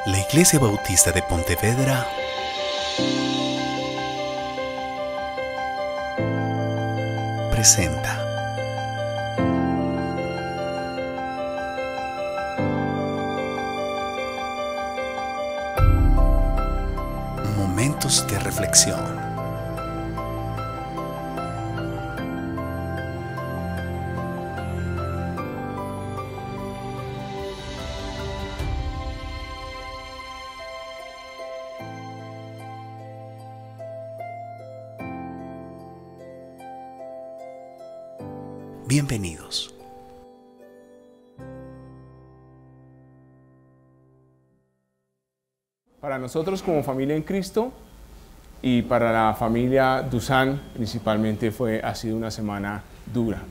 La Iglesia Bautista de Pontevedra presenta Momentos de Reflexión. Bienvenidos. Para nosotros como familia en Cristo y para la familia Dusan principalmente ha sido una semana dura.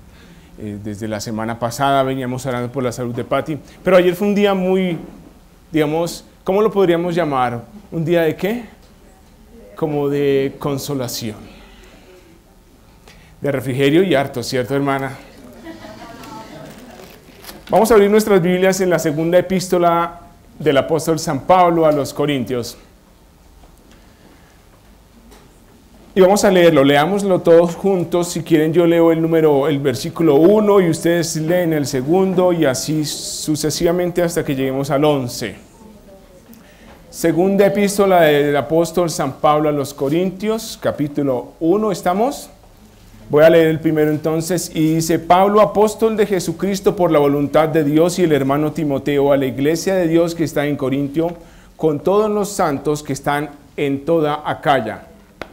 Desde la semana pasada veníamos orando por la salud de Patty, pero ayer fue un día muy, digamos, ¿cómo lo podríamos llamar? ¿Un día de qué? Como de consolación. De refrigerio y harto, ¿cierto, hermana? Vamos a abrir nuestras Biblias en la segunda epístola del apóstol San Pablo a los Corintios. Y vamos a leerlo, leámoslo todos juntos. Si quieren yo leo el versículo 1 y ustedes leen el segundo y así sucesivamente hasta que lleguemos al 11. Segunda epístola del apóstol San Pablo a los Corintios, capítulo 1, ¿estamos? Voy a leer el primero entonces, y dice: Pablo, apóstol de Jesucristo por la voluntad de Dios, y el hermano Timoteo, a la iglesia de Dios que está en Corintio, con todos los santos que están en toda Acaya.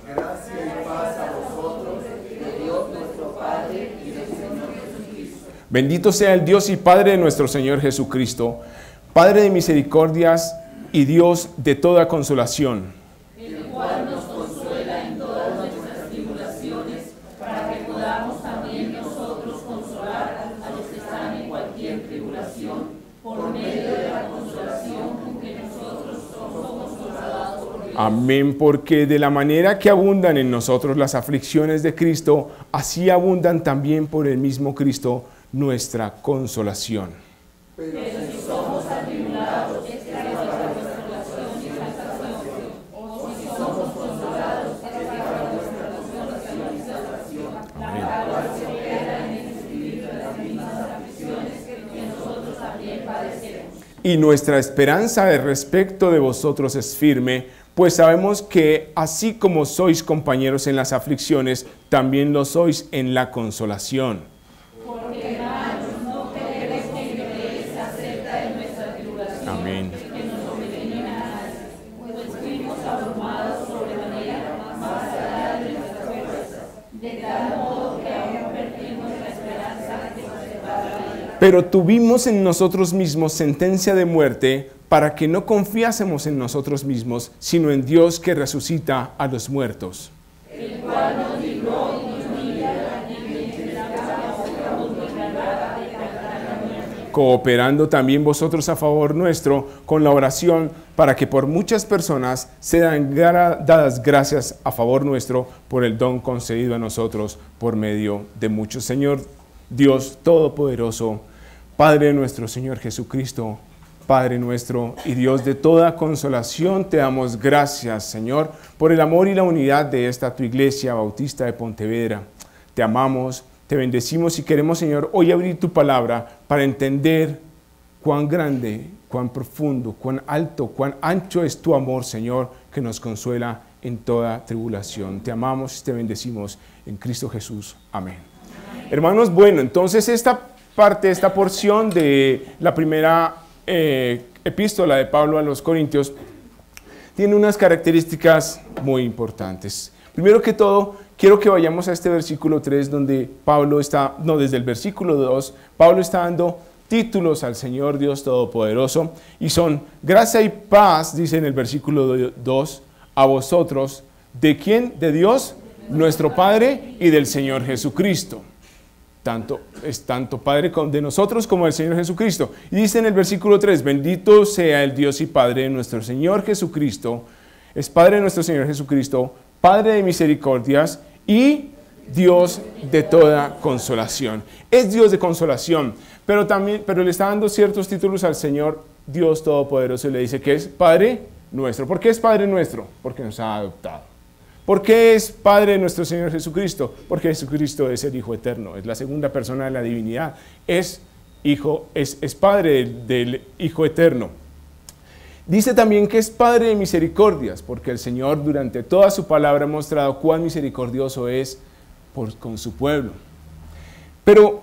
Gracia y paz a vosotros, de Dios nuestro Padre y del Señor Jesucristo. Bendito sea el Dios y Padre de nuestro Señor Jesucristo, Padre de misericordias y Dios de toda consolación, El cual nos consuela en todas nuestras tribulaciones, para que podamos también nosotros consolar a los que están en cualquier tribulación, por medio de la consolación con que nosotros somos consolados por Dios. Amén, porque de la manera que abundan en nosotros las aflicciones de Cristo, así abundan también por el mismo Cristo nuestra consolación. Pero si somos atribulados, es gracias a nuestra consolación y exaltación, o si somos consolados, es gracias a nuestra consolación y exaltación, la cual se opera en el espíritu de las mismas aflicciones que nosotros también padecemos. Y nuestra esperanza de respecto de vosotros es firme, pues sabemos que así como sois compañeros en las aflicciones, también lo sois en la consolación. Porque, hermanos, no queremos que ignoréis acerca de nuestra tribulación, Amén. que nos sobreviene a nadie, pues fuimos abrumados sobremanera, más allá de nuestras fuerzas, de tal modo que aún perdimos la esperanza de conservar la vida. Pero tuvimos en nosotros mismos sentencia de muerte, para que no confiásemos en nosotros mismos, sino en Dios que resucita a los muertos. El cual nos libró y nos libra y mientras estábamos a punto de la muerte. Cooperando también vosotros a favor nuestro con la oración, para que por muchas personas sean dadas gracias a favor nuestro por el don concedido a nosotros por medio de muchos. Señor Dios Todopoderoso, Padre de nuestro Señor Jesucristo, Padre nuestro y Dios de toda consolación, te damos gracias, Señor, por el amor y la unidad de esta tu iglesia bautista de Pontevedra. Te amamos, te bendecimos y queremos, Señor, hoy abrir tu palabra para entender cuán grande, cuán profundo, cuán alto, cuán ancho es tu amor, Señor, que nos consuela en toda tribulación. Te amamos y te bendecimos en Cristo Jesús. Amén. Hermanos, bueno, entonces esta porción de la primera epístola de Pablo a los Corintios tiene unas características muy importantes. Primero que todo, quiero que vayamos a este versículo 3 donde desde el versículo 2, Pablo está dando títulos al Señor Dios Todopoderoso y son gracia y paz, dice en el versículo 2, a vosotros, ¿de quién? De Dios, nuestro Padre y del Señor Jesucristo. Tanto Padre de nosotros como del Señor Jesucristo. Y dice en el versículo 3, bendito sea el Dios y Padre de nuestro Señor Jesucristo, es Padre de nuestro Señor Jesucristo, Padre de misericordias y Dios de toda consolación. Es Dios de consolación, pero le está dando ciertos títulos al Señor Dios Todopoderoso y le dice que es Padre nuestro. ¿Por qué es Padre nuestro? Porque nos ha adoptado. ¿Por qué es Padre de nuestro Señor Jesucristo? Porque Jesucristo es el Hijo eterno, es la segunda persona de la divinidad, es Padre del Hijo eterno. Dice también que es Padre de misericordias, porque el Señor durante toda su palabra ha mostrado cuán misericordioso es con su pueblo. Pero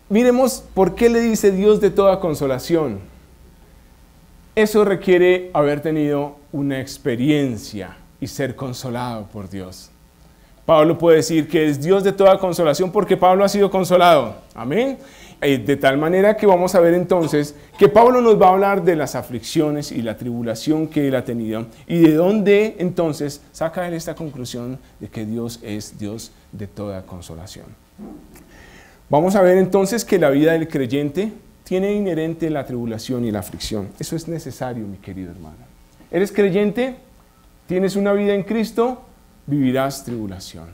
miremos por qué le dice Dios de toda consolación. Eso requiere haber tenido una experiencia y ser consolado por Dios. Pablo puede decir que es Dios de toda consolación porque Pablo ha sido consolado. Amén. De tal manera que vamos a ver entonces que Pablo nos va a hablar de las aflicciones y la tribulación que él ha tenido y de dónde entonces saca él esta conclusión de que Dios es Dios de toda consolación. Vamos a ver entonces que la vida del creyente tiene inherente la tribulación y la aflicción. Eso es necesario, mi querido hermano. ¿Eres creyente? ¿Tienes una vida en Cristo? Vivirás tribulación,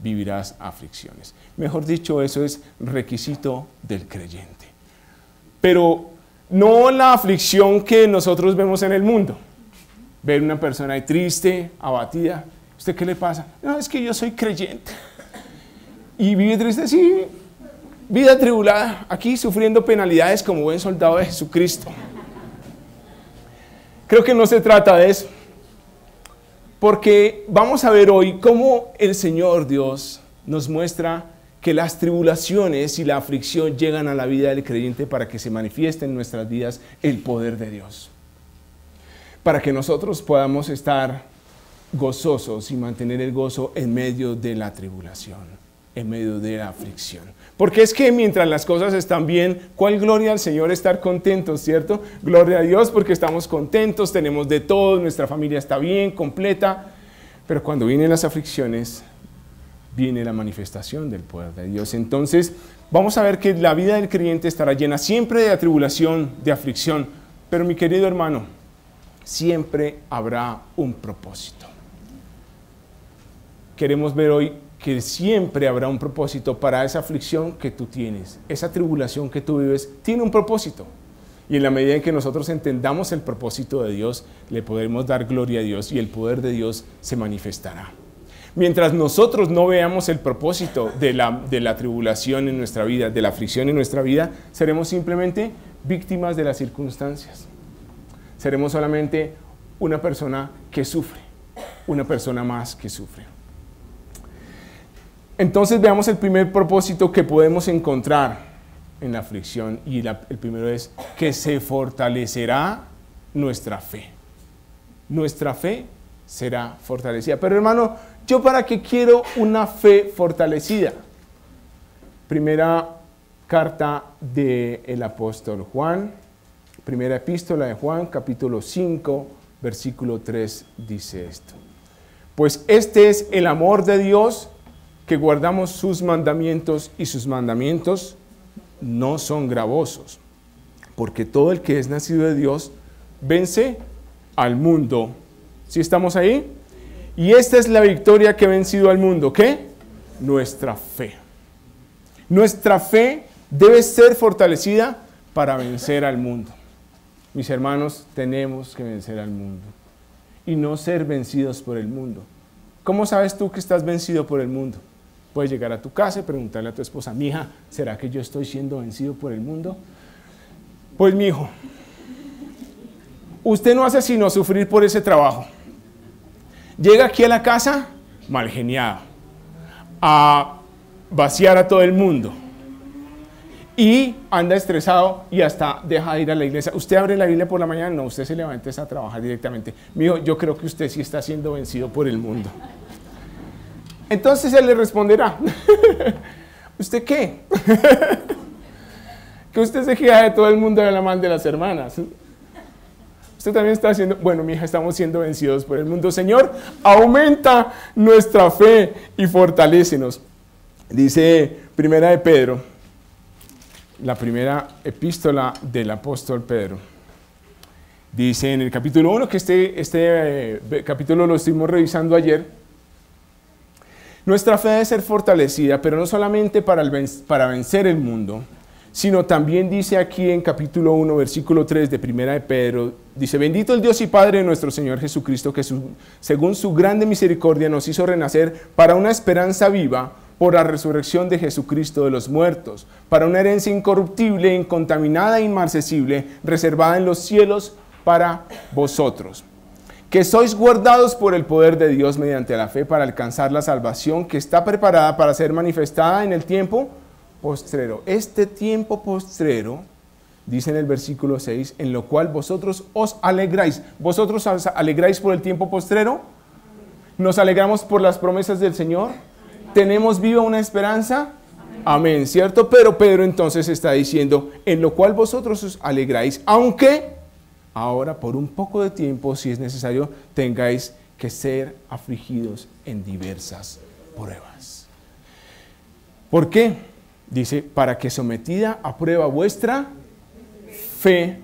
vivirás aflicciones. Mejor dicho, eso es requisito del creyente. Pero no la aflicción que nosotros vemos en el mundo. Ver una persona ahí triste, abatida. ¿Usted qué le pasa? No, es que yo soy creyente. Y vive triste, sí. Vida tribulada, aquí sufriendo penalidades como buen soldado de Jesucristo. Creo que no se trata de eso. Porque vamos a ver hoy cómo el Señor Dios nos muestra que las tribulaciones y la aflicción llegan a la vida del creyente para que se manifieste en nuestras vidas el poder de Dios. Para que nosotros podamos estar gozosos y mantener el gozo en medio de la tribulación, en medio de la aflicción. Porque es que mientras las cosas están bien, ¿cuál gloria al Señor estar contentos, cierto? Gloria a Dios porque estamos contentos, tenemos de todo, nuestra familia está bien, completa. Pero cuando vienen las aflicciones, viene la manifestación del poder de Dios. Entonces, vamos a ver que la vida del creyente estará llena siempre de atribulación, de aflicción. Pero mi querido hermano, siempre habrá un propósito. Queremos ver hoy que siempre habrá un propósito para esa aflicción que tú tienes. Esa tribulación que tú vives tiene un propósito. Y en la medida en que nosotros entendamos el propósito de Dios, le podremos dar gloria a Dios y el poder de Dios se manifestará. Mientras nosotros no veamos el propósito de la tribulación en nuestra vida, de la aflicción en nuestra vida, seremos simplemente víctimas de las circunstancias. Seremos solamente una persona que sufre, una persona más que sufre. Entonces veamos el primer propósito que podemos encontrar en la aflicción y el primero es que se fortalecerá nuestra fe. Nuestra fe será fortalecida. Pero hermano, ¿yo para qué quiero una fe fortalecida? Primera carta del apóstol Juan, primera epístola de Juan, capítulo 5, versículo 3 dice esto. Pues este es el amor de Dios, que guardamos sus mandamientos y sus mandamientos no son gravosos, porque todo el que es nacido de Dios vence al mundo. ¿Sí estamos ahí? Y esta es la victoria que ha vencido al mundo. ¿Qué? Nuestra fe. Nuestra fe debe ser fortalecida para vencer al mundo. Mis hermanos, tenemos que vencer al mundo y no ser vencidos por el mundo. ¿Cómo sabes tú que estás vencido por el mundo? Puedes llegar a tu casa y preguntarle a tu esposa, mija, ¿será que yo estoy siendo vencido por el mundo? Pues mijo, usted no hace sino sufrir por ese trabajo. Llega aquí a la casa mal geniado, a vaciar a todo el mundo y anda estresado y hasta deja de ir a la iglesia. ¿Usted abre la Biblia por la mañana? No, usted se levanta a trabajar directamente. Mijo, yo creo que usted sí está siendo vencido por el mundo. Entonces él le responderá, ¿usted qué? Que usted se queja de todo el mundo de la mano de las hermanas. Usted también está haciendo, bueno, mi hija, estamos siendo vencidos por el mundo. Señor, aumenta nuestra fe y fortalécenos. Dice Primera de Pedro, la primera epístola del apóstol Pedro. Dice en el capítulo 1, que este capítulo lo estuvimos revisando ayer. Nuestra fe debe ser fortalecida, pero no solamente para vencer el mundo, sino también dice aquí en capítulo 1, versículo 3 de Primera de Pedro, dice: bendito el Dios y Padre de nuestro Señor Jesucristo, que según su grande misericordia nos hizo renacer para una esperanza viva por la resurrección de Jesucristo de los muertos, para una herencia incorruptible, incontaminada e inmarcesible, reservada en los cielos para vosotros, que sois guardados por el poder de Dios mediante la fe para alcanzar la salvación que está preparada para ser manifestada en el tiempo postrero. Este tiempo postrero, dice en el versículo 6, en lo cual vosotros os alegráis. ¿Vosotros os alegráis por el tiempo postrero? ¿Nos alegramos por las promesas del Señor? ¿Tenemos viva una esperanza? Amén, ¿cierto? Pero Pedro entonces está diciendo, en lo cual vosotros os alegráis, aunque ahora por un poco de tiempo, si es necesario, tengáis que ser afligidos en diversas pruebas. ¿Por qué? Dice, para que sometida a prueba vuestra fe,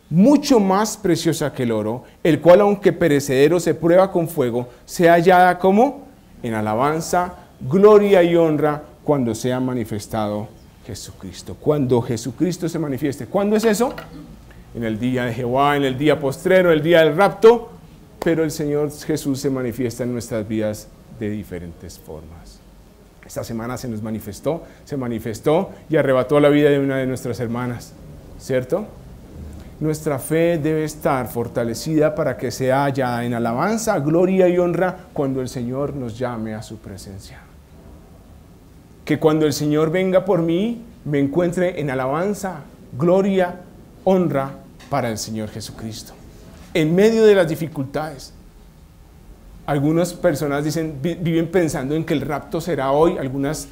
mucho más preciosa que el oro, el cual aunque perecedero se prueba con fuego, sea hallada como en alabanza, gloria y honra cuando sea manifestado Jesucristo. Cuando Jesucristo se manifieste. ¿Cuándo es eso? En el día de Jehová, en el día postrero, el día del rapto, pero el Señor Jesús se manifiesta en nuestras vidas de diferentes formas. Esta semana se manifestó y arrebató la vida de una de nuestras hermanas, ¿cierto? Nuestra fe debe estar fortalecida para que se haya en alabanza, gloria y honra cuando el Señor nos llame a su presencia. Que cuando el Señor venga por mí, me encuentre en alabanza, gloria, honra para el Señor Jesucristo. En medio de las dificultades. Algunas personas viven pensando en que el rapto será hoy. Algunas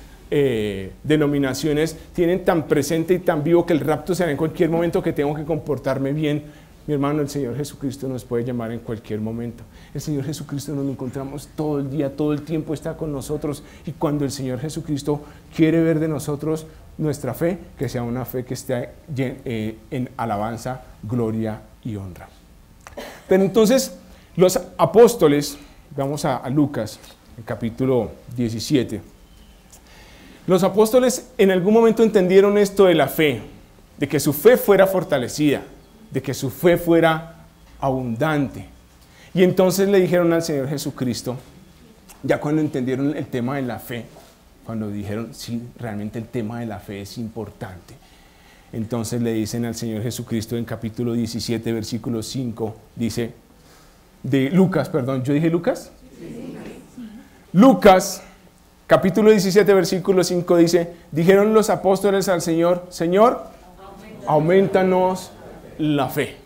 denominaciones tienen tan presente y tan vivo que el rapto será en cualquier momento, que tengo que comportarme bien. Mi hermano, el Señor Jesucristo nos puede llamar en cualquier momento. El Señor Jesucristo nos lo encontramos todo el día, todo el tiempo está con nosotros. Y cuando el Señor Jesucristo quiere ver de nosotros nuestra fe, que sea una fe que esté en alabanza, gloria y honra. Pero entonces, los apóstoles, vamos a Lucas, en capítulo 17. Los apóstoles en algún momento entendieron esto de la fe, de que su fe fuera fortalecida, de que su fe fuera abundante. Y entonces le dijeron al Señor Jesucristo, ya cuando entendieron el tema de la fe, cuando dijeron, sí, realmente el tema de la fe es importante, entonces le dicen al Señor Jesucristo en capítulo 17, versículo 5, dice, de Lucas, perdón, ¿yo dije Lucas? Sí. Lucas, capítulo 17, versículo 5 dice, dijeron los apóstoles al Señor, Señor, aumentanos la fe.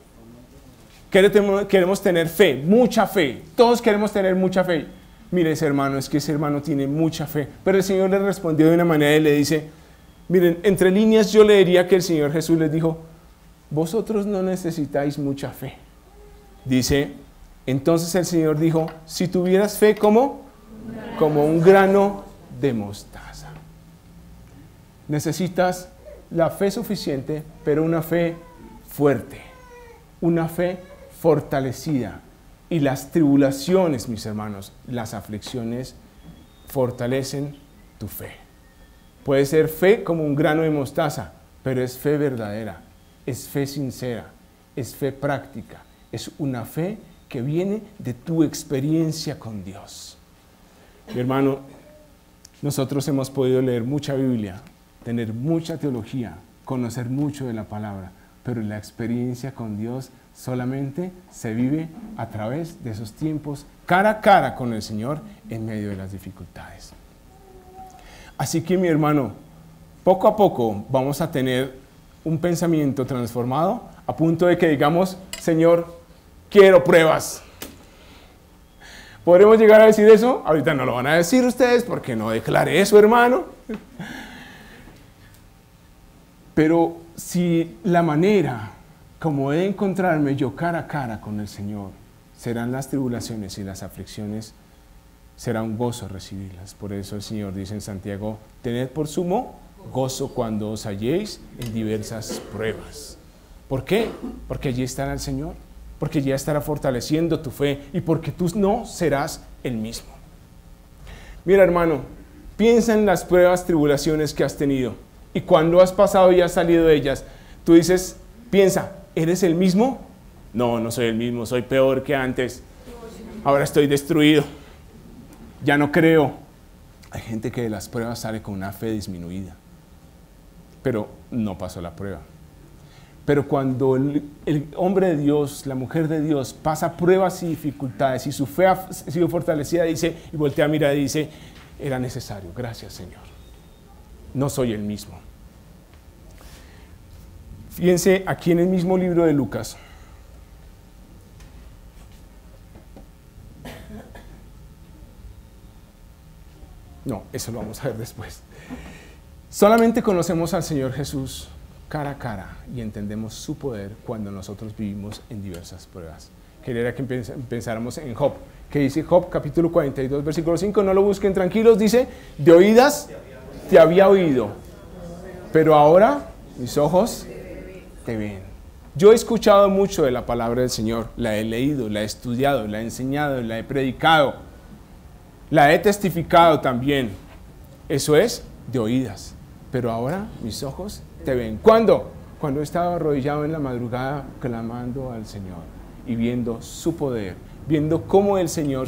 Queremos tener fe, mucha fe. Todos queremos tener mucha fe. Mire ese hermano, es que ese hermano tiene mucha fe. Pero el Señor le respondió de una manera y le dice, miren, entre líneas yo le diría que el Señor Jesús les dijo, vosotros no necesitáis mucha fe. Dice, entonces el Señor dijo, si tuvieras fe como un grano de mostaza. Necesitas la fe suficiente, pero una fe fuerte, una fe fortalecida. Y las tribulaciones, mis hermanos, las aflicciones fortalecen tu fe. Puede ser fe como un grano de mostaza, pero es fe verdadera, es fe sincera, es fe práctica, es una fe que viene de tu experiencia con Dios. Mi hermano, nosotros hemos podido leer mucha Biblia, tener mucha teología, conocer mucho de la palabra, pero la experiencia con Dios solamente se vive a través de esos tiempos cara a cara con el Señor en medio de las dificultades. Así que, mi hermano, poco a poco vamos a tener un pensamiento transformado a punto de que digamos, Señor, quiero pruebas. ¿Podremos llegar a decir eso? Ahorita no lo van a decir ustedes porque no declaré eso, hermano. Pero si la manera como he de encontrarme yo cara a cara con el Señor serán las tribulaciones y las aflicciones, será un gozo recibirlas. Por eso el Señor dice en Santiago, tened por sumo gozo cuando os halléis en diversas pruebas. ¿Por qué? Porque allí estará el Señor, porque ya estará fortaleciendo tu fe y porque tú no serás el mismo. Mira, hermano, piensa en las pruebas, tribulaciones que has tenido. Y cuando has pasado y has salido de ellas, tú dices, piensa, ¿eres el mismo? No, no soy el mismo, soy peor que antes. Ahora estoy destruido. Ya no creo. Hay gente que de las pruebas sale con una fe disminuida, pero no pasó la prueba. Pero cuando el hombre de Dios, la mujer de Dios, pasa pruebas y dificultades y su fe ha sido fortalecida, dice, y voltea a mirar y dice, era necesario, gracias Señor. No soy el mismo. Fíjense aquí en el mismo libro de Lucas. No, eso lo vamos a ver después. Solamente conocemos al Señor Jesús cara a cara y entendemos su poder cuando nosotros vivimos en diversas pruebas. Quería que pensáramos en Job, que dice Job capítulo 42, versículo 5, no lo busquen tranquilos, dice, de oídas te había oído, pero ahora mis ojos te ven. Yo he escuchado mucho de la palabra del Señor, la he leído, la he estudiado, la he enseñado, la he predicado, la he testificado también. Eso es de oídas, pero ahora mis ojos te ven. ¿Cuándo? Cuando he estado arrodillado en la madrugada clamando al Señor y viendo su poder, viendo cómo el Señor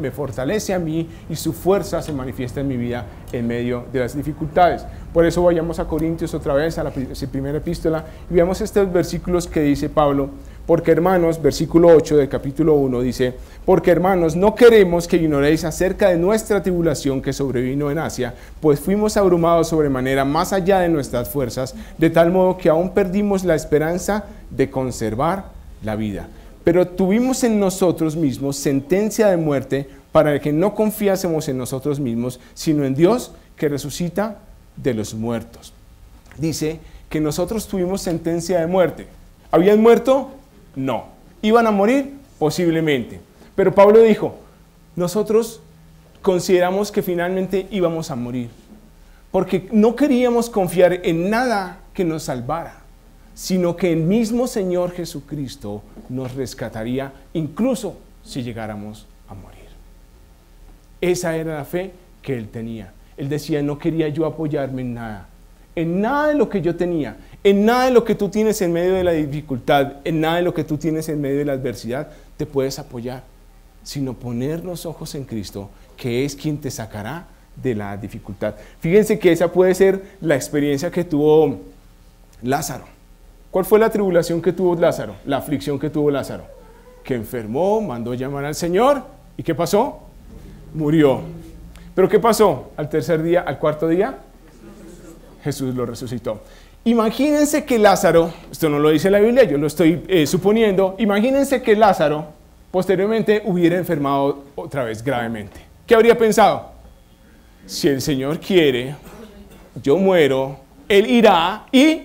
me fortalece a mí y su fuerza se manifiesta en mi vida en medio de las dificultades. Por eso vayamos a Corintios otra vez, a la primera epístola, y veamos estos versículos que dice Pablo. Porque hermanos, versículo 8 del capítulo 1 dice, porque hermanos, no queremos que ignoréis acerca de nuestra tribulación que sobrevino en Asia, pues fuimos abrumados sobremanera más allá de nuestras fuerzas, de tal modo que aún perdimos la esperanza de conservar la vida. Pero tuvimos en nosotros mismos sentencia de muerte para que no confiásemos en nosotros mismos, sino en Dios que resucita de los muertos. Dice que nosotros tuvimos sentencia de muerte. ¿Habían muerto? No. ¿Iban a morir? Posiblemente. Pero Pablo dijo, nosotros consideramos que finalmente íbamos a morir, porque no queríamos confiar en nada que nos salvara, sino que el mismo Señor Jesucristo nos rescataría, incluso si llegáramos a morir. Esa era la fe que él tenía. Él decía, no quería yo apoyarme en nada de lo que yo tenía, en nada de lo que tú tienes en medio de la dificultad, en nada de lo que tú tienes en medio de la adversidad, te puedes apoyar, sino poner los ojos en Cristo, que es quien te sacará de la dificultad. Fíjense que esa puede ser la experiencia que tuvo Lázaro. ¿Cuál fue la tribulación que tuvo Lázaro? La aflicción que tuvo Lázaro. Que enfermó, mandó llamar al Señor, ¿y qué pasó? Murió. ¿Pero qué pasó? Al tercer día, al cuarto día, Jesús lo resucitó. Imagínense que Lázaro, esto no lo dice la Biblia, yo lo estoy suponiendo, imagínense que Lázaro posteriormente hubiera enfermado otra vez gravemente. ¿Qué habría pensado? Si el Señor quiere, yo muero, Él irá y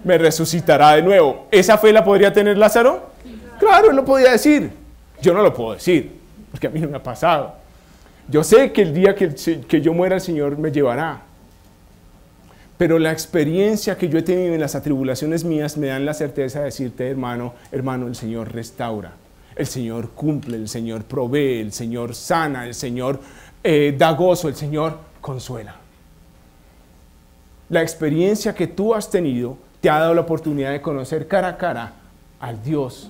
me resucitará de nuevo. ¿Esa fe la podría tener Lázaro? Claro, Él lo podía decir. Yo no lo puedo decir, porque a mí no me ha pasado. Yo sé que el día que yo muera el Señor me llevará. Pero la experiencia que yo he tenido en las atribulaciones mías me dan la certeza de decirte, hermano, el Señor restaura, el Señor cumple, el Señor provee, el Señor sana, el Señor da gozo, el Señor consuela. La experiencia que tú has tenido te ha dado la oportunidad de conocer cara a cara al Dios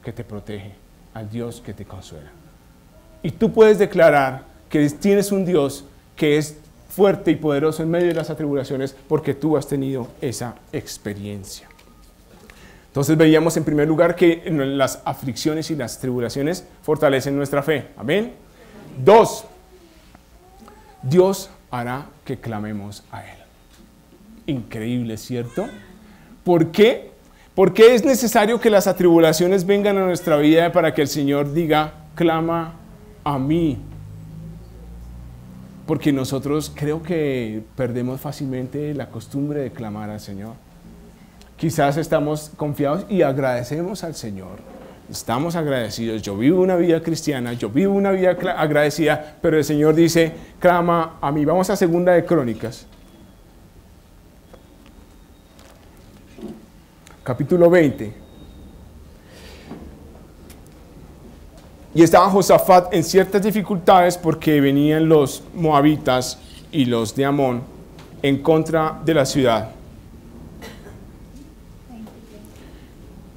que te protege, al Dios que te consuela. Y tú puedes declarar que tienes un Dios que es fuerte y poderoso en medio de las atribulaciones porque tú has tenido esa experiencia. Entonces veíamos en primer lugar que las aflicciones y las tribulaciones fortalecen nuestra fe. Amén. 2. Dios hará que clamemos a Él. Increíble, ¿cierto? ¿Por qué? Porque es necesario que las atribulaciones vengan a nuestra vida para que el Señor diga, clama a mí. Porque nosotros creo que perdemos fácilmente la costumbre de clamar al Señor. Quizás estamos confiados y agradecemos al Señor. Estamos agradecidos. Yo vivo una vida cristiana, yo vivo una vida agradecida, pero el Señor dice, clama a mí. Vamos a 2 de Crónicas. Capítulo 20. Y estaba Josafat en ciertas dificultades porque venían los moabitas y los de Amón en contra de la ciudad.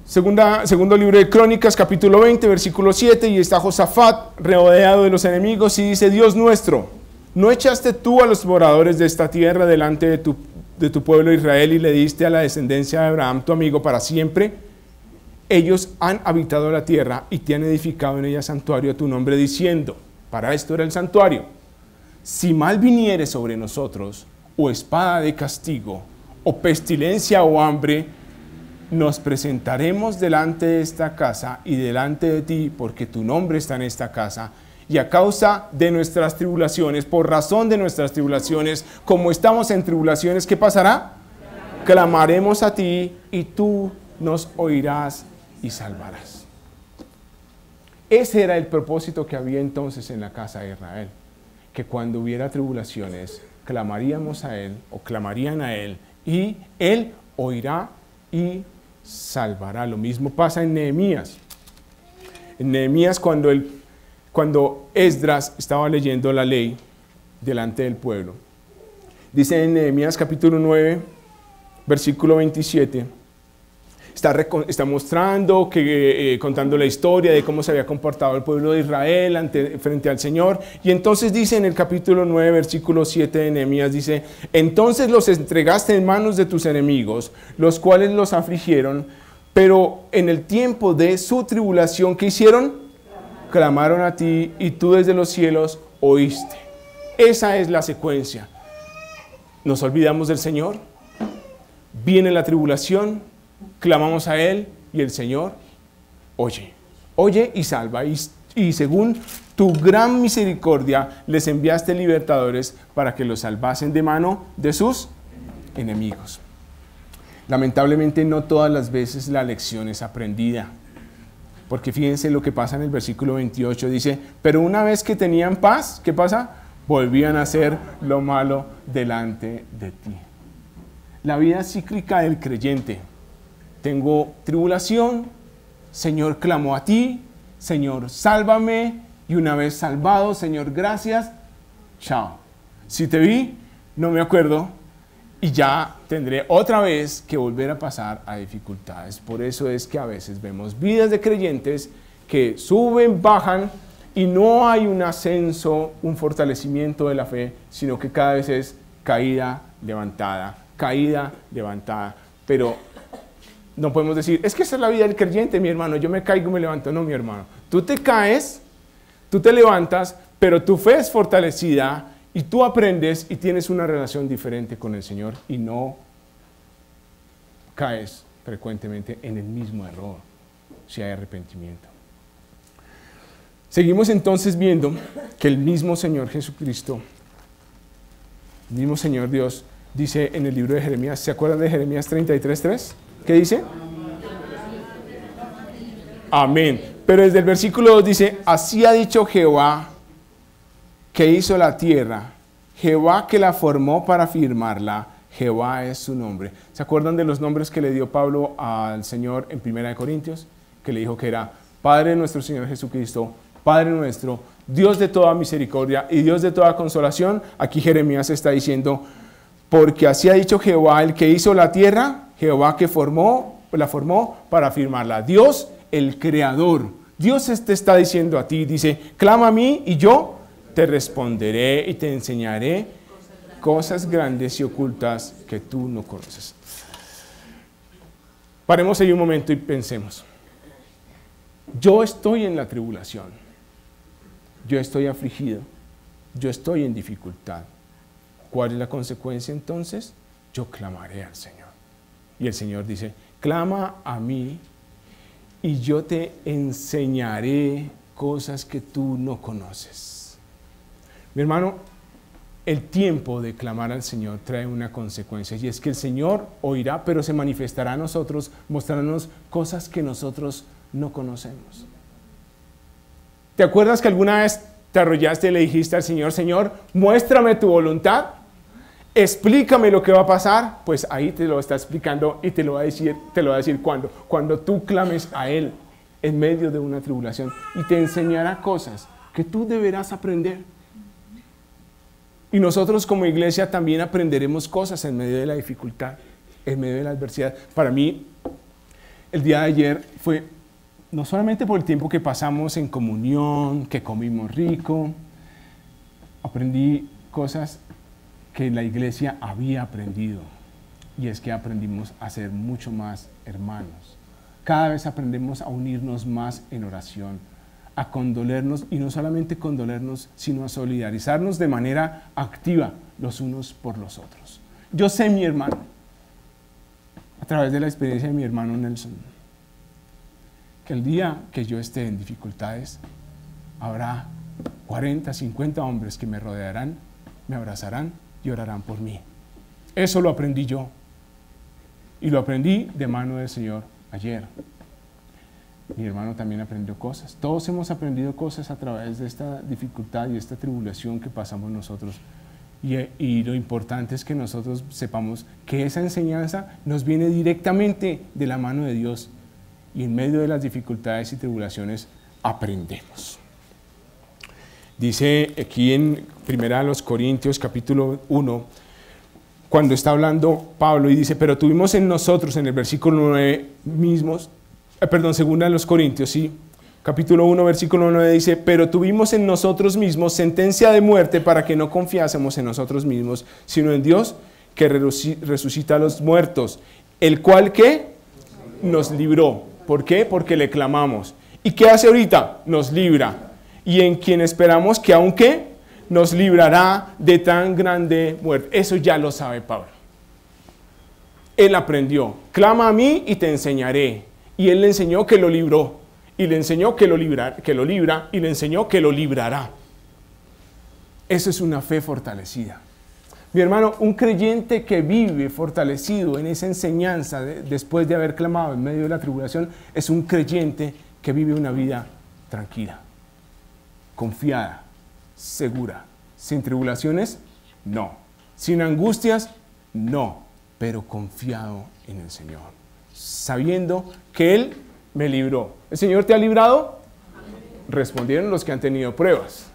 Segundo libro de Crónicas, capítulo 20, versículo 7, y está Josafat rodeado de los enemigos y dice: Dios nuestro, ¿no echaste tú a los moradores de esta tierra delante de tu pueblo Israel y le diste a la descendencia de Abraham tu amigo para siempre? Ellos han habitado la tierra y te han edificado en ella santuario a tu nombre, diciendo, para esto era el santuario, si mal viniere sobre nosotros, o espada de castigo, o pestilencia o hambre, nos presentaremos delante de esta casa y delante de ti, porque tu nombre está en esta casa, y a causa de nuestras tribulaciones, por razón de nuestras tribulaciones, como estamos en tribulaciones, ¿qué pasará? Clamaremos a ti y tú nos oirás y salvarás. Ese era el propósito que había entonces en la casa de Israel, que cuando hubiera tribulaciones, clamaríamos a Él, o clamarían a Él, y Él oirá y salvará. Lo mismo pasa en Nehemías. En Nehemías, cuando Esdras estaba leyendo la ley delante del pueblo, dice en Nehemías capítulo 9, versículo 27, está mostrando, contando la historia de cómo se había comportado el pueblo de Israel frente al Señor. Y entonces dice en el capítulo 9, versículo 7 de Nehemías, dice: entonces los entregaste en manos de tus enemigos, los cuales los afligieron, pero en el tiempo de su tribulación, ¿qué hicieron? Clamaron a ti y tú desde los cielos oíste. Esa es la secuencia. Nos olvidamos del Señor, viene la tribulación, clamamos a Él y el Señor oye y salva. Y según tu gran misericordia les enviaste libertadores para que los salvasen de mano de sus enemigos. Lamentablemente no todas las veces la lección es aprendida. Porque fíjense lo que pasa en el versículo 28, dice: pero una vez que tenían paz, ¿qué pasa? Volvían a hacer lo malo delante de ti. La vida cíclica del creyente. Tengo tribulación, Señor, clamo a ti, Señor, sálvame, y una vez salvado, Señor, gracias, chao. Si te vi, no me acuerdo, y ya tendré otra vez que volver a pasar a dificultades. Por eso es que a veces vemos vidas de creyentes que suben, bajan, y no hay un ascenso, un fortalecimiento de la fe, sino que cada vez es caída, levantada, pero no podemos decir, es que esa es la vida del creyente, mi hermano, yo me caigo y me levanto. No, mi hermano, tú te caes, tú te levantas, pero tu fe es fortalecida y tú aprendes y tienes una relación diferente con el Señor y no caes frecuentemente en el mismo error si hay arrepentimiento. Seguimos entonces viendo que el mismo Señor Jesucristo, el mismo Señor Dios, dice en el libro de Jeremías, ¿se acuerdan de Jeremías 33:3? ¿Qué dice? Amén. Pero desde el versículo 2 dice: así ha dicho Jehová, que hizo la tierra, Jehová que la formó para firmarla, Jehová es su nombre. ¿Se acuerdan de los nombres que le dio Pablo al Señor en 1 Corintios? Que le dijo que era Padre de nuestro Señor Jesucristo, Padre nuestro, Dios de toda misericordia y Dios de toda consolación. Aquí Jeremías está diciendo: porque así ha dicho Jehová, el que hizo la tierra, Jehová que la formó para firmarla. Dios, el creador. Dios te está diciendo a ti, dice: clama a mí y yo te responderé y te enseñaré cosas grandes y ocultas que tú no conoces. Paremos ahí un momento y pensemos. Yo estoy en la tribulación. Yo estoy afligido. Yo estoy en dificultad. ¿Cuál es la consecuencia entonces? Yo clamaré al Señor. Y el Señor dice: clama a mí y yo te enseñaré cosas que tú no conoces. Mi hermano, el tiempo de clamar al Señor trae una consecuencia, y es que el Señor oirá, pero se manifestará a nosotros, mostrándonos cosas que nosotros no conocemos. ¿Te acuerdas que alguna vez te arrollaste y le dijiste al Señor: Señor, muéstrame tu voluntad? Explícame lo que va a pasar. Pues ahí te lo está explicando y te lo va a decir cuando tú clames a Él. en medio de una tribulación y te enseñará cosas que tú deberás aprender. Y nosotros como iglesia también aprenderemos cosas en medio de la dificultad, en medio de la adversidad. Para mí, el día de ayer fue no solamente por el tiempo que pasamos en comunión, que comimos rico, aprendí cosas que la iglesia había aprendido, y es que aprendimos a ser mucho más hermanos. Cada vez aprendemos a unirnos más en oración, a condolernos, y no solamente condolernos, sino a solidarizarnos de manera activa los unos por los otros. Yo sé, mi hermano, a través de la experiencia de mi hermano Nelson, que el día que yo esté en dificultades, habrá 40, 50 hombres que me rodearán, me abrazarán y orarán por mí. Eso lo aprendí yo, y lo aprendí de mano del Señor ayer. Mi hermano también aprendió cosas. Todos hemos aprendido cosas a través de esta dificultad y esta tribulación que pasamos nosotros. Y lo importante es que nosotros sepamos que esa enseñanza nos viene directamente de la mano de Dios, y en medio de las dificultades y tribulaciones aprendemos. Dice aquí en 1 Corintios capítulo 1, cuando está hablando Pablo, y dice, pero tuvimos en nosotros, en el versículo 9 mismos, segunda de los Corintios, sí, capítulo 1, versículo 9 dice, pero tuvimos en nosotros mismos sentencia de muerte para que no confiásemos en nosotros mismos, sino en Dios que resucita a los muertos, el cual que nos libró. ¿Por qué? Porque le clamamos. ¿Y qué hace ahorita? Nos libra. Y en quien esperamos que aunque nos librará de tan grande muerte. Eso ya lo sabe Pablo. Él aprendió. Clama a mí y te enseñaré. Y él le enseñó que lo libró. Y le enseñó que lo libra, y le enseñó que lo librará. Eso es una fe fortalecida. Mi hermano, un creyente que vive fortalecido en esa enseñanza después de haber clamado en medio de la tribulación, es un creyente que vive una vida tranquila, confiada, segura. Sin tribulaciones, no. Sin angustias, no. Pero confiado en el Señor, sabiendo que Él me libró. ¿El Señor te ha librado? Amén. Respondieron los que han tenido pruebas.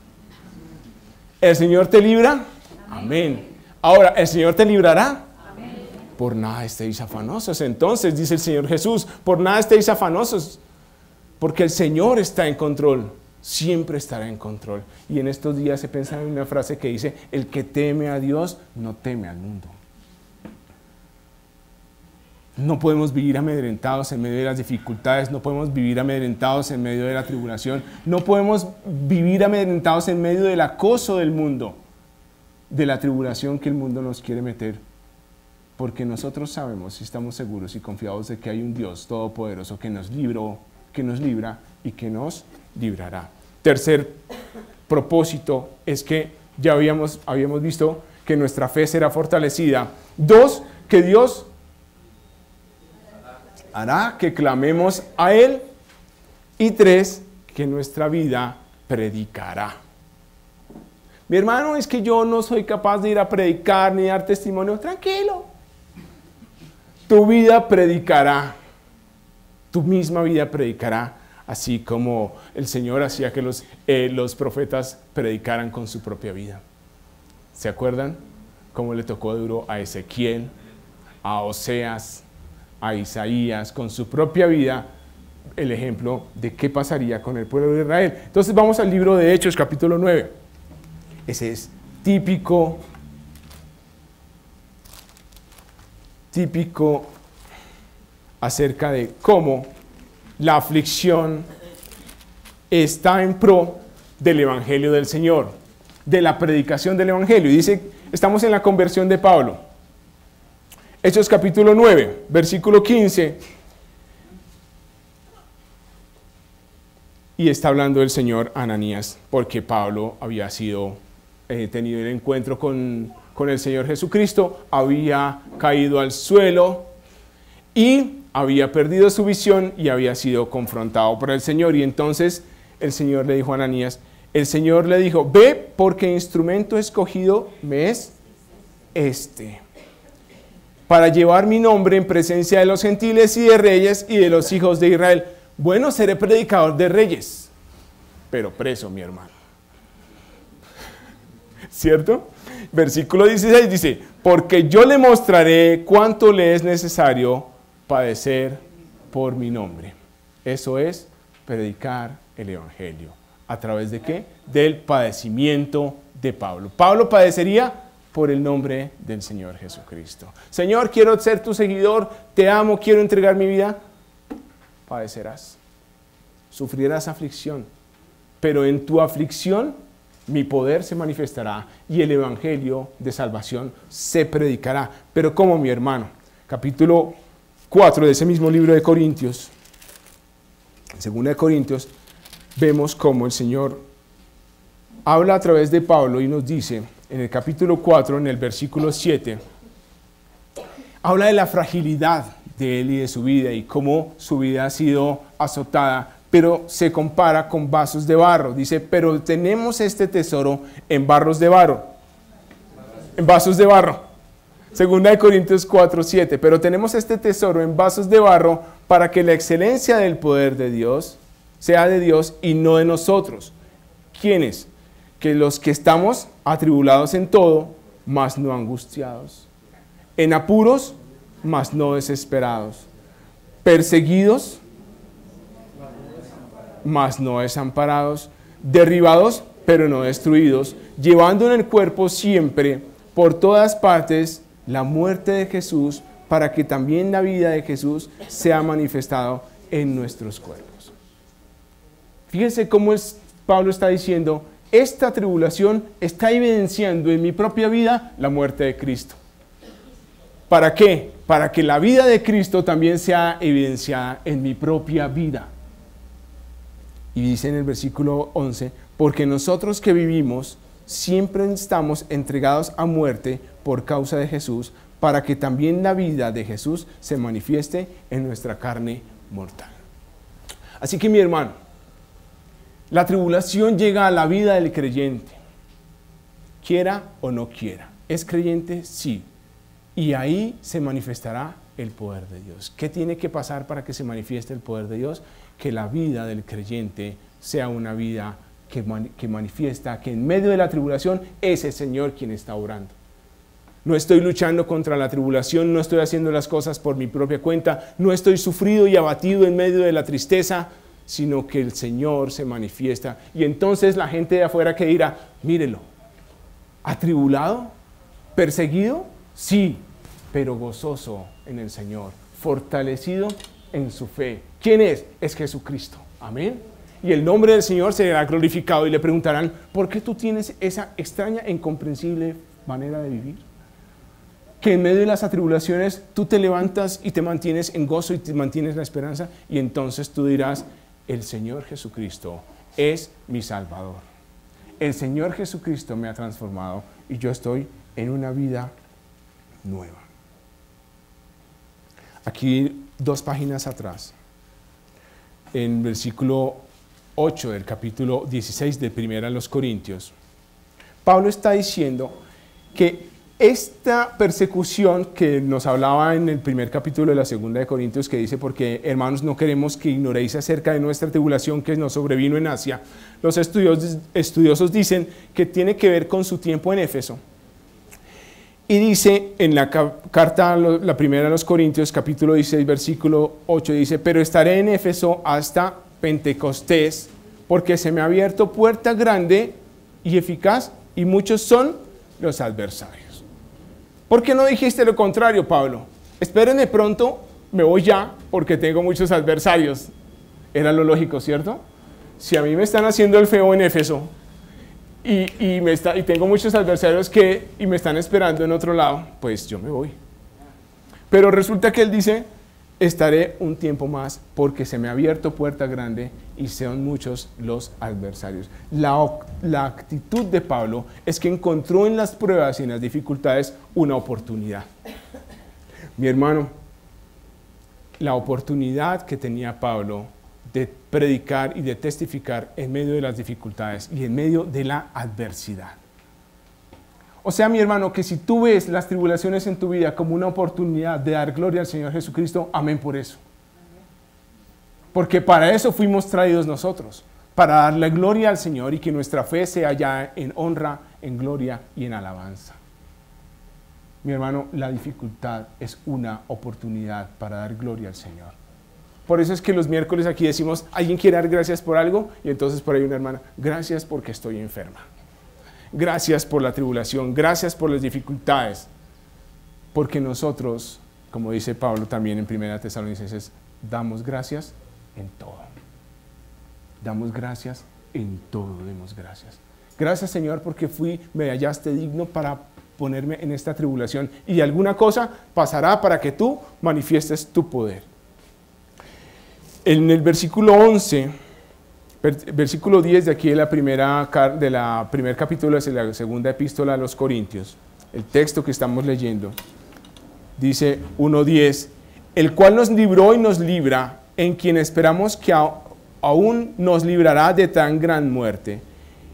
¿El Señor te libra? Amén. Ahora, ¿el Señor te librará? Amén. Por nada estéis afanosos. Entonces, dice el Señor Jesús, por nada estéis afanosos, porque el Señor está en control, siempre estará en control. Y en estos días he pensado en una frase que dice, el que teme a Dios no teme al mundo. No podemos vivir amedrentados en medio de las dificultades, no podemos vivir amedrentados en medio de la tribulación, no podemos vivir amedrentados en medio del acoso del mundo, de la tribulación que el mundo nos quiere meter, porque nosotros sabemos y estamos seguros y confiados de que hay un Dios todopoderoso que nos libra y que nos librará. Tercer propósito es que ya habíamos visto que nuestra fe será fortalecida. 2, que Dios hará que clamemos a Él. Y 3, que nuestra vida predicará. Mi hermano, es que yo no soy capaz de ir a predicar ni dar testimonio. Tranquilo. Tu vida predicará. Tu misma vida predicará. Así como el Señor hacía que los profetas predicaran con su propia vida. ¿Se acuerdan? Cómo le tocó duro a Ezequiel, a Oseas, a Isaías, con su propia vida, el ejemplo de qué pasaría con el pueblo de Israel. Entonces vamos al libro de Hechos, capítulo 9. Ese es típico acerca de cómo la aflicción está en pro del Evangelio del Señor, de la predicación del Evangelio. Y dice, estamos en la conversión de Pablo. Hechos capítulo 9, versículo 15. Y está hablando el Señor a Ananías, porque Pablo había tenido el encuentro con el Señor Jesucristo, había caído al suelo y había perdido su visión y había sido confrontado por el Señor. Y entonces el Señor le dijo a Ananías, el Señor le dijo, ve porque instrumento escogido me es este, para llevar mi nombre en presencia de los gentiles y de reyes y de los hijos de Israel. Bueno, seré predicador de reyes, pero preso, mi hermano. ¿Cierto? Versículo 16 dice, porque yo le mostraré cuánto le es necesario padecer por mi nombre. Eso es predicar el evangelio. ¿A través de qué? Del padecimiento de Pablo. Pablo padecería por el nombre del Señor Jesucristo. Señor, quiero ser tu seguidor, te amo, quiero entregar mi vida. Padecerás, sufrirás aflicción, pero en tu aflicción mi poder se manifestará y el evangelio de salvación se predicará. Pero ¿cómo, mi hermano? Capítulo 4 de ese mismo libro de Corintios, en 2 de Corintios, vemos cómo el Señor habla a través de Pablo y nos dice, en el capítulo 4, en el versículo 7, habla de la fragilidad de él y de su vida y cómo su vida ha sido azotada, pero se compara con vasos de barro. Dice, pero tenemos este tesoro en barros de barro, en vasos de barro. 2 de Corintios 4, 7, pero tenemos este tesoro en vasos de barro para que la excelencia del poder de Dios sea de Dios y no de nosotros. ¿Quiénes? Que los que estamos atribulados en todo, mas no angustiados, en apuros, mas no desesperados, perseguidos, mas no desamparados, derribados, pero no destruidos, llevando en el cuerpo siempre, por todas partes, la muerte de Jesús, para que también la vida de Jesús sea manifestado en nuestros cuerpos. Fíjense cómo Pablo está diciendo, esta tribulación está evidenciando en mi propia vida la muerte de Cristo. ¿Para qué? Para que la vida de Cristo también sea evidenciada en mi propia vida. Y dice en el versículo 11, porque nosotros que vivimos siempre estamos entregados a muerte por causa de Jesús, para que también la vida de Jesús se manifieste en nuestra carne mortal. Así que, mi hermano, la tribulación llega a la vida del creyente, quiera o no quiera. ¿Es creyente? Sí. Y ahí se manifestará el poder de Dios. ¿Qué tiene que pasar para que se manifieste el poder de Dios? Que la vida del creyente sea una vida que manifiesta que en medio de la tribulación es el Señor quien está obrando. No estoy luchando contra la tribulación, no estoy haciendo las cosas por mi propia cuenta, no estoy sufrido y abatido en medio de la tristeza, sino que el Señor se manifiesta. Y entonces la gente de afuera que dirá, mírelo, ¿atribulado? ¿Perseguido? Sí, pero gozoso en el Señor, fortalecido en su fe. ¿Quién es? Es Jesucristo. Amén. Y el nombre del Señor será glorificado y le preguntarán, ¿por qué tú tienes esa extraña e incomprensible manera de vivir? Que en medio de las atribulaciones tú te levantas y te mantienes en gozo y te mantienes la esperanza, y entonces tú dirás, el Señor Jesucristo es mi Salvador. El Señor Jesucristo me ha transformado y yo estoy en una vida nueva. Aquí 2 páginas atrás, en versículo 8 del capítulo 16 de 1 Corintios, Pablo está diciendo que esta persecución que nos hablaba en el primer capítulo de la 2 de Corintios, que dice, porque hermanos no queremos que ignoréis acerca de nuestra tribulación que nos sobrevino en Asia, los estudiosos dicen que tiene que ver con su tiempo en Éfeso. Y dice en la carta, la primera a los Corintios, capítulo 16, versículo 8, dice, pero estaré en Éfeso hasta Pentecostés, porque se me ha abierto puerta grande y eficaz, y muchos son los adversarios. ¿Por qué no dijiste lo contrario, Pablo? Espérenme pronto, me voy ya, porque tengo muchos adversarios. Era lo lógico, ¿cierto? Si a mí me están haciendo el feo en Éfeso, y tengo muchos adversarios y me están esperando en otro lado, pues yo me voy. Pero resulta que él dice, estaré un tiempo más porque se me ha abierto puerta grande y son muchos los adversarios. La actitud de Pablo es que encontró en las pruebas y en las dificultades una oportunidad. Mi hermano, la oportunidad que tenía Pablo de predicar y de testificar en medio de las dificultades y en medio de la adversidad. O sea, mi hermano, que si tú ves las tribulaciones en tu vida como una oportunidad de dar gloria al Señor Jesucristo, amén por eso. Porque para eso fuimos traídos nosotros, para darle gloria al Señor y que nuestra fe sea ya en honra, en gloria y en alabanza. Mi hermano, la dificultad es una oportunidad para dar gloria al Señor. Por eso es que los miércoles aquí decimos, ¿alguien quiere dar gracias por algo? Y entonces por ahí una hermana, gracias porque estoy enferma. Gracias por la tribulación, gracias por las dificultades. Porque nosotros, como dice Pablo también en 1 Tesalonicenses, damos gracias en todo. Damos gracias en todo, demos gracias. Gracias, Señor, porque me hallaste digno para ponerme en esta tribulación y alguna cosa pasará para que tú manifiestes tu poder. En el versículo 11, versículo 10 de aquí de la primer capítulo de la segunda epístola a los Corintios, el texto que estamos leyendo, dice 1:10, el cual nos libró y nos libra, en quien esperamos que aún nos librará de tan gran muerte.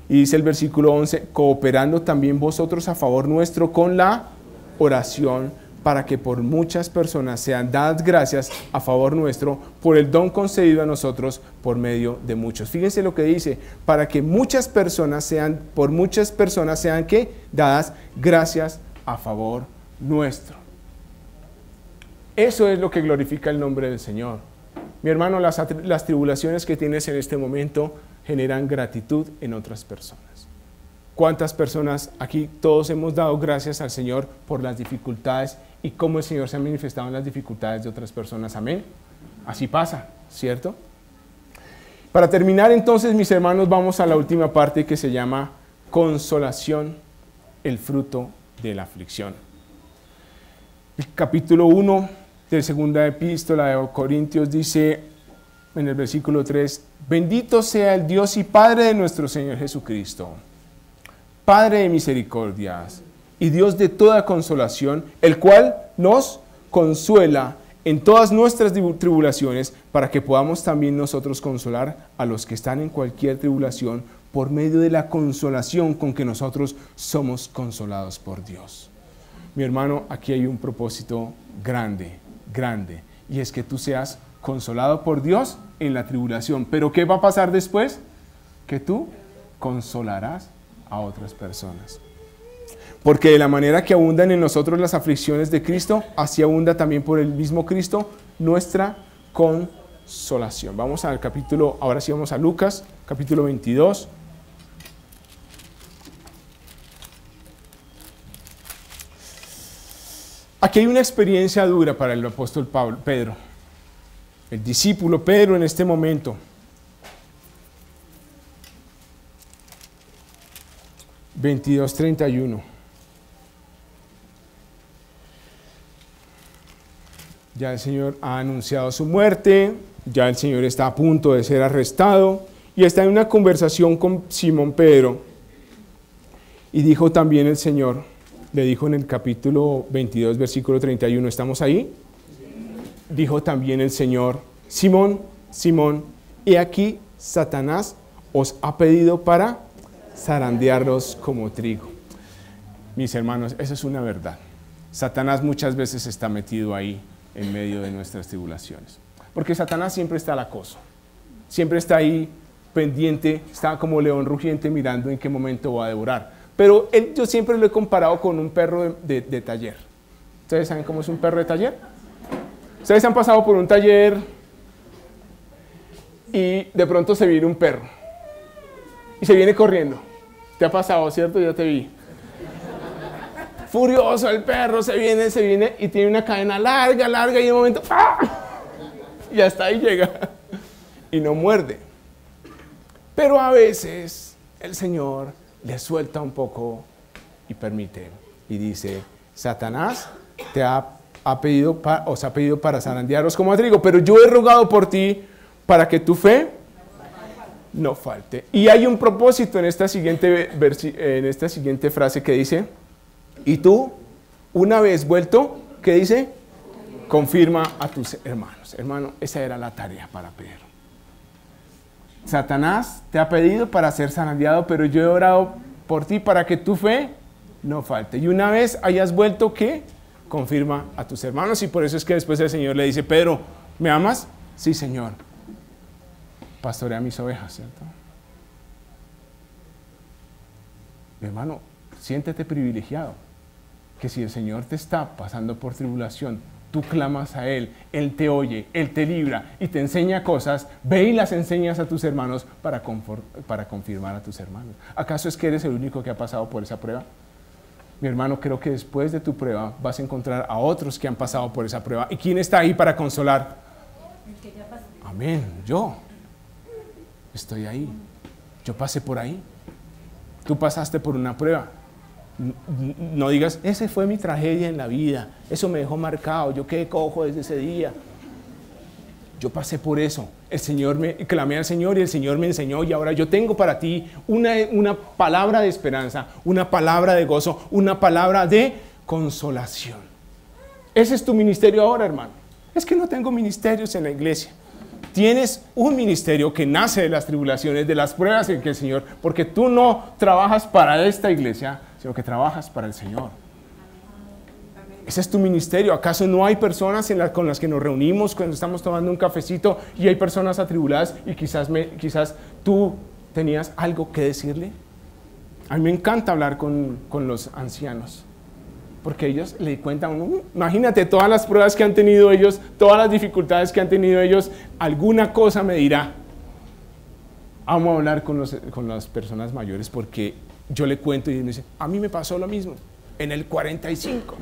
Y dice el versículo 11, cooperando también vosotros a favor nuestro con la oración, para que por muchas personas sean dadas gracias a favor nuestro por el don concedido a nosotros por medio de muchos. Fíjense lo que dice, para que por muchas personas sean ¿qué? Dadas gracias a favor nuestro. Eso es lo que glorifica el nombre del Señor. Mi hermano, las tribulaciones que tienes en este momento generan gratitud en otras personas. ¿Cuántas personas aquí todos hemos dado gracias al Señor por las dificultades y cómo el Señor se ha manifestado en las dificultades de otras personas? Amén. Así pasa, ¿cierto? Para terminar entonces, mis hermanos, vamos a la última parte que se llama consolación, el fruto de la aflicción. El capítulo 1 de segunda epístola de Corintios dice en el versículo 3, bendito sea el Dios y Padre de nuestro Señor Jesucristo, Padre de misericordias y Dios de toda consolación, el cual nos consuela en todas nuestras tribulaciones, para que podamos también nosotros consolar a los que están en cualquier tribulación por medio de la consolación con que nosotros somos consolados por Dios. Mi hermano, aquí hay un propósito grande, y es que tú seas consolado por Dios en la tribulación. ¿Pero qué va a pasar después? Que tú consolarás a otras personas. Porque de la manera que abundan en nosotros las aflicciones de Cristo, así abunda también por el mismo Cristo nuestra consolación. Vamos al capítulo, ahora sí vamos a Lucas, capítulo 22. Aquí hay una experiencia dura para el apóstol Pedro, el discípulo Pedro en este momento. 22:31. Ya el Señor ha anunciado su muerte, ya el Señor está a punto de ser arrestado y está en una conversación con Simón Pedro. Y dijo también el Señor, le dijo en el capítulo 22, versículo 31, ¿estamos ahí? Sí. Dijo también el Señor, Simón, Simón, he aquí Satanás os ha pedido para zarandearlos como trigo. Mis hermanos, eso es una verdad. Satanás muchas veces está metido ahí en medio de nuestras tribulaciones. Porque Satanás siempre está al acoso. Siempre está ahí pendiente, está como león rugiente mirando en qué momento va a devorar. Pero yo siempre lo he comparado con un perro de taller. ¿Ustedes saben cómo es un perro de taller? Ustedes han pasado por un taller y de pronto se viene un perro y se viene corriendo. ¿Te ha pasado, cierto? Ya te vi. Furioso el perro, se viene y tiene una cadena larga y de un momento ¡ah! Y hasta ahí llega y no muerde. Pero a veces el Señor le suelta un poco y permite y dice, Satanás os ha pedido para zarandearos como a trigo, pero yo he rogado por ti para que tu fe no falte. Y hay un propósito en esta siguiente frase que dice, y tú, una vez vuelto, ¿qué dice? Confirma a tus hermanos. Hermano, esa era la tarea para Pedro. Satanás te ha pedido para ser zarandeado, pero yo he orado por ti para que tu fe no falte. Y una vez hayas vuelto, ¿qué? Confirma a tus hermanos. Y por eso es que después el Señor le dice, Pedro, ¿me amas? Sí, Señor. pastorea mis ovejas, ¿cierto? Mi hermano, siéntete privilegiado, que si el Señor te está pasando por tribulación, tú clamas a Él, Él te oye, Él te libra y te enseña cosas, ve y las enseñas a tus hermanos para confirmar a tus hermanos. ¿Acaso es que eres el único que ha pasado por esa prueba? Mi hermano, creo que después de tu prueba vas a encontrar a otros que han pasado por esa prueba. ¿Y quién está ahí para consolar? Amén, yo estoy ahí, yo pasé por ahí. Tú pasaste por una prueba. No digas, esa fue mi tragedia en la vida, eso me dejó marcado, yo quedé cojo desde ese día. Yo pasé por eso, clamé al Señor y el Señor me enseñó y ahora yo tengo para ti una palabra de esperanza, una palabra de gozo, una palabra de consolación. Ese es tu ministerio ahora, hermano. Es que no tengo ministerios en la iglesia. Tienes un ministerio que nace de las tribulaciones, de las pruebas en que el Señor, porque tú no trabajas para esta iglesia, sino que trabajas para el Señor. Ese es tu ministerio. ¿Acaso no hay personas con las que nos reunimos cuando estamos tomando un cafecito y hay personas atribuladas y quizás tú tenías algo que decirle? A mí me encanta hablar con los ancianos, porque ellos le cuentan, imagínate todas las pruebas que han tenido ellos, todas las dificultades que han tenido ellos, alguna cosa me dirá. Amo hablar con las personas mayores porque yo le cuento y me dice, a mí me pasó lo mismo, en el 45.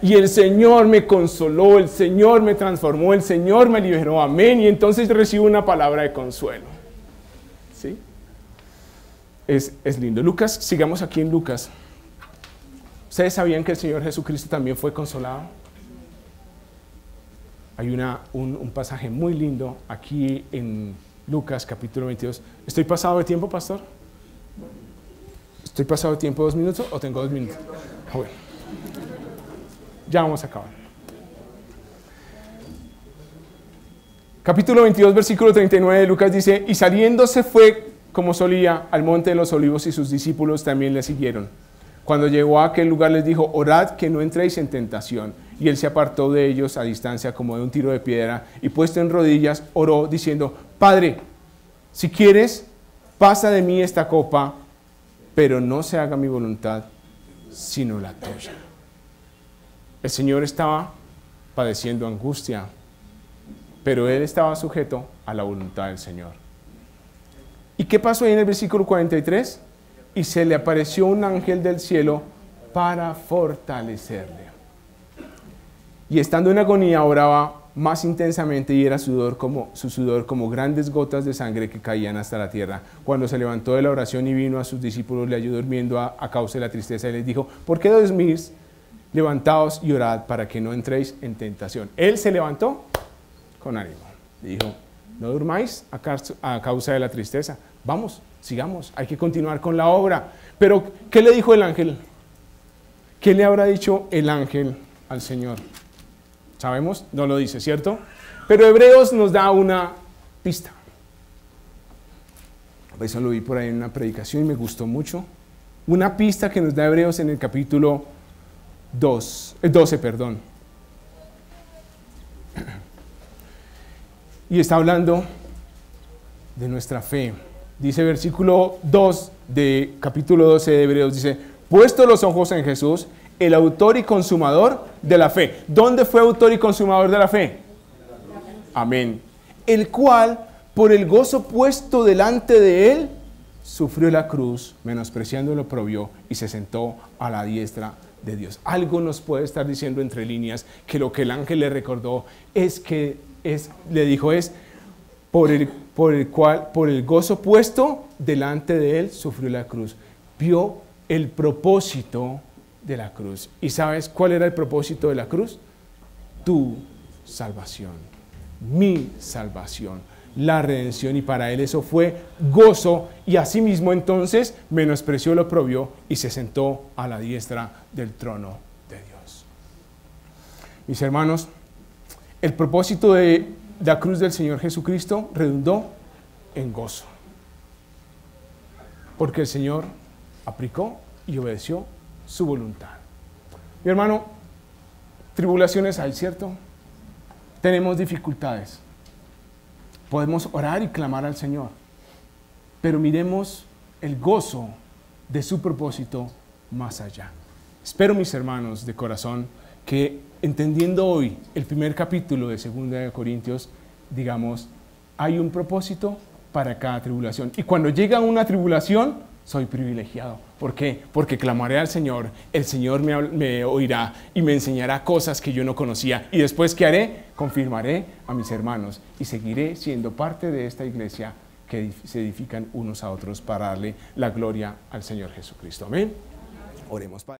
Y el Señor me consoló, el Señor me transformó, el Señor me liberó, amén. Y entonces recibo una palabra de consuelo. ¿Sí? Es lindo. Lucas, sigamos aquí en Lucas. ¿Ustedes sabían que el Señor Jesucristo también fue consolado? Hay un pasaje muy lindo aquí en Lucas capítulo 22. ¿Estoy pasado de tiempo, pastor? ¿Estoy pasado de tiempo 2 minutos o tengo 2 minutos? Bueno, ya vamos a acabar. Capítulo 22, versículo 39 de Lucas dice, y saliéndose fue como solía al monte de los olivos y sus discípulos también le siguieron. Cuando llegó a aquel lugar les dijo, orad que no entréis en tentación. Y él se apartó de ellos a distancia como de un tiro de piedra y puesto en rodillas oró diciendo, Padre, si quieres, pasa de mí esta copa, pero no se haga mi voluntad, sino la tuya. El Señor estaba padeciendo angustia, pero él estaba sujeto a la voluntad del Señor. ¿Y qué pasó ahí en el versículo 43? Y se le apareció un ángel del cielo para fortalecerle. Y estando en agonía oraba más intensamente y era su sudor como grandes gotas de sangre que caían hasta la tierra. Cuando se levantó de la oración y vino a sus discípulos, le halló durmiendo a causa de la tristeza y les dijo, ¿por qué dormís? Levantaos y orad para que no entréis en tentación. Él se levantó con ánimo. Dijo, no durmáis a causa de la tristeza. Vamos, sigamos, hay que continuar con la obra. Pero, ¿qué le dijo el ángel? ¿Qué le habrá dicho el ángel al Señor? ¿Sabemos? No lo dice, ¿cierto? Pero Hebreos nos da una pista. Eso lo vi por ahí en una predicación y me gustó mucho. Una pista que nos da Hebreos en el capítulo 12. Y está hablando de nuestra fe. Dice versículo 2 de capítulo 12 de Hebreos, dice, puesto los ojos en Jesús, el autor y consumador de la fe. ¿Dónde fue autor y consumador de la fe? Amén. El cual, por el gozo puesto delante de él, sufrió la cruz, menospreciando lo oprobio, y se sentó a la diestra de Dios. Algo nos puede estar diciendo entre líneas que lo que el ángel le recordó le dijo por el gozo puesto delante de él, sufrió la cruz. Vio el propósito de la cruz. ¿Y sabes cuál era el propósito de la cruz? Tu salvación, mi salvación, la redención, y para él eso fue gozo, y asimismo entonces menospreció lo oprobio y se sentó a la diestra del trono de Dios. Mis hermanos, el propósito de la cruz del Señor Jesucristo redundó en gozo, porque el Señor aplicó y obedeció su voluntad. Mi hermano, tribulaciones hay, ¿cierto? Tenemos dificultades, Podemos orar y clamar al Señor, pero miremos el gozo de su propósito más allá. Espero, mis hermanos, de corazón, que entendiendo hoy el primer capítulo de 2 Corintios, digamos, hay un propósito para cada tribulación. Y cuando llega una tribulación, soy privilegiado. ¿Por qué? Porque clamaré al Señor, el Señor me oirá y me enseñará cosas que yo no conocía. Y después, ¿qué haré? Confirmaré a mis hermanos y seguiré siendo parte de esta iglesia que se edifican unos a otros para darle la gloria al Señor Jesucristo. Amén. Oremos, Padre.